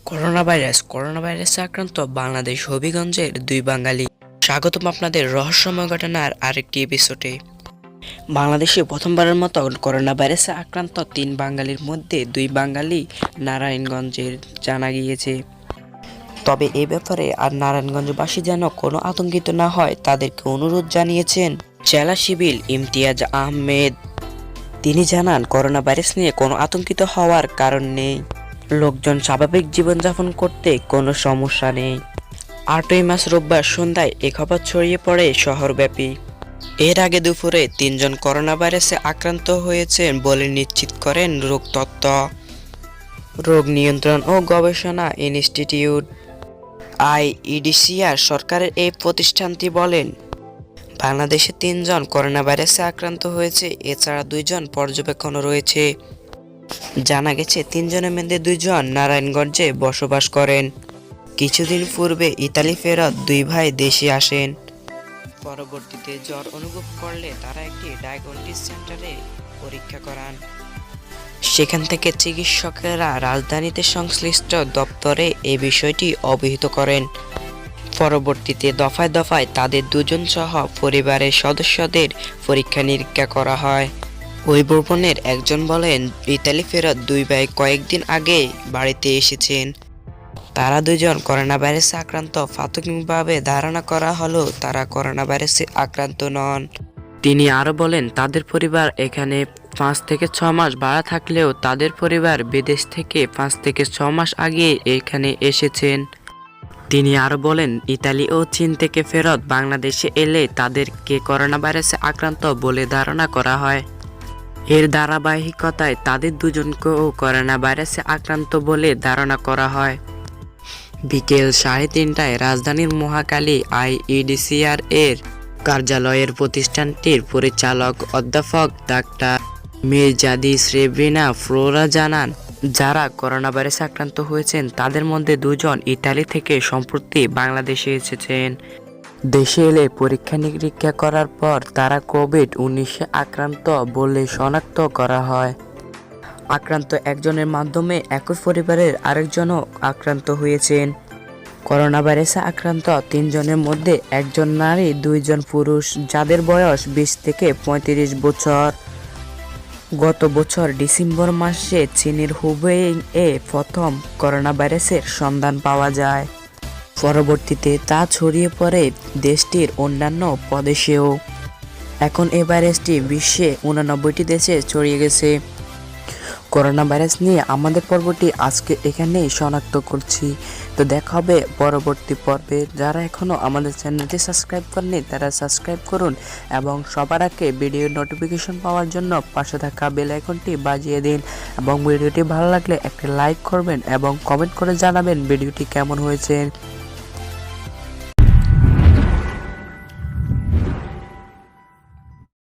Corona ভাইরাসে আক্রান্ত বাংলাদেশ হবিগঞ্জের দুই বাঙালি। স্বাগতম আপনাদের রহস্যময় ঘটনার আরেকটি এপিসোডে। বাংলাদেশে প্রথমবারের মতো করোনা ভাইরাসে আক্রান্ত তিন বাঙালির মধ্যে দুই বাঙালি নারায়ণগঞ্জের জানা গিয়েছে। তবে এ ব্যাপারে আর নারায়ণগঞ্জবাসী যেন কোনো আতঙ্কিত না হয় তাদেরকে অনুরোধ জানিয়েছেন জেলা সিভিল ইমতিয়াজ আহমেদ। তিনি জানান, করোনা ভাইরাস নিয়ে কোনো আতঙ্কিত হওয়ার কারণ নেই, লোকজন স্বাভাবিক জীবনযাপন করতে কোনো সমস্যা নেই। 8ই মার্চ রোববার সন্ধ্যায় এ খবর ছড়িয়ে পড়ে শহরব্যাপী। এর আগে দুপুরে 3 জন করোনা ভাইরাসে আক্রান্ত হয়েছেন বলে নিশ্চিত করেন রোগ তত্ত্ব, রোগ নিয়ন্ত্রণ ও গবেষণা ইনস্টিটিউট আইইডিসিআর সরকারের এই প্রতিষ্ঠানটি বলেন, বাংলাদেশে 3 জন করোনা ভাইরাসে আক্রান্ত হয়েছে, এছাড়া 2 জন পর্যবেক্ষণও রয়েছে। জানা গেছে 3 জনের মধ্যে 2 জন নারায়ণগঞ্জে বসবাস করেন। কিছুদিন পূর্বে ইতালি ফেরত 2 ভাই দেশে আসেন। পরবর্তীতে জ্বর অনুভব করলে তারা একটি ডায়াগনস্টিক সেন্টারে পরীক্ষা করান। সেখান থেকে চিকিৎসকেরা রাজধানীতে সংশ্লিষ্ট দপ্তরে এই বিষয়টি অবহিত করেন। পরবর্তীতে দফায় দফায় তাদের 2 জন সহ পরিবারের সদস্যদের পরীক্ষা নিরীক্ষা করা হয়। ওই ভবনের একজন বলেন, ইতালি ফেরত 2 ভাই কয়েকদিন আগে বাড়িতে এসেছেন। তারা 2 জন করোনা ভাইরাসে আক্রান্ত। প্রাথমিকভাবে ধারণা করা হলো তারা করোনা ভাইরাসে আক্রান্ত নন। তিনি আরও বলেন, তাদের পরিবার এখানে 5 থেকে 6 মাস ভাড়া থাকলেও তাদের পরিবার বিদেশ থেকে 5 থেকে 6 মাস আগে এখানে এসেছেন। তিনি আরও বলেন, ইতালি ও চীন থেকে ফেরত বাংলাদেশে এলে তাদেরকে করোনা ভাইরাসে আক্রান্ত বলে ধারণা করা হয়। এর ধারাবাহিকতায় তাদের 2 জনকেও করোনা ভাইরাসে আক্রান্ত বলে ধারণা করা হয়। বিকেল 3:30টায় রাজধানীর মহাখালী আইইডিসিআর এর কার্যালয়ের প্রতিষ্ঠানটির পরিচালক অধ্যাপক ডাক্তার মির্জাদি শ্রেব্রিনা ফ্লোরা জানান, যারা করোনা ভাইরাসে আক্রান্ত হয়েছেন তাদের মধ্যে 2 জন ইতালি থেকে সম্প্রতি বাংলাদেশে এসেছেন। দেশে এলে পরীক্ষা নিরীক্ষা করার পর তারা কোভিড-19 আক্রান্ত বলে শনাক্ত করা হয়। আক্রান্ত একজনের মাধ্যমে একই পরিবারের আরেকজনও আক্রান্ত হয়েছেন। করোনা ভাইরাসে আক্রান্ত 3 জনের মধ্যে 1 জন নারী, 2 জন পুরুষ, যাদের বয়স 20 থেকে 35 বছর। গত বছর ডিসেম্বর মাসে চীনের হুবেই-এ প্রথম করোনা ভাইরাসের সন্ধান পাওয়া যায়। পরবর্তীতে তা ছড়িয়ে পড়ে দেশটির অন্যান্য প্রদেশেও। এখন এই ভাইরাসটি বিশ্বে 89টি দেশে ছড়িয়ে গেছে। করোনা ভাইরাস নিয়ে আমাদের পর্বটি আজকে এখানেই শনাক্ত করছি। তো দেখা হবে পরবর্তী পর্বে। যারা এখনও আমাদের চ্যানেলটি সাবস্ক্রাইব করেনি তারা সাবস্ক্রাইব করুন এবং সবার আগে ভিডিওর নোটিফিকেশন পাওয়ার জন্য পাশে থাকা বেল আইকনটি বাজিয়ে দিন এবং ভিডিওটি ভালো লাগলে একটা লাইক করবেন এবং কমেন্ট করে জানাবেন ভিডিওটি কেমন হয়েছে।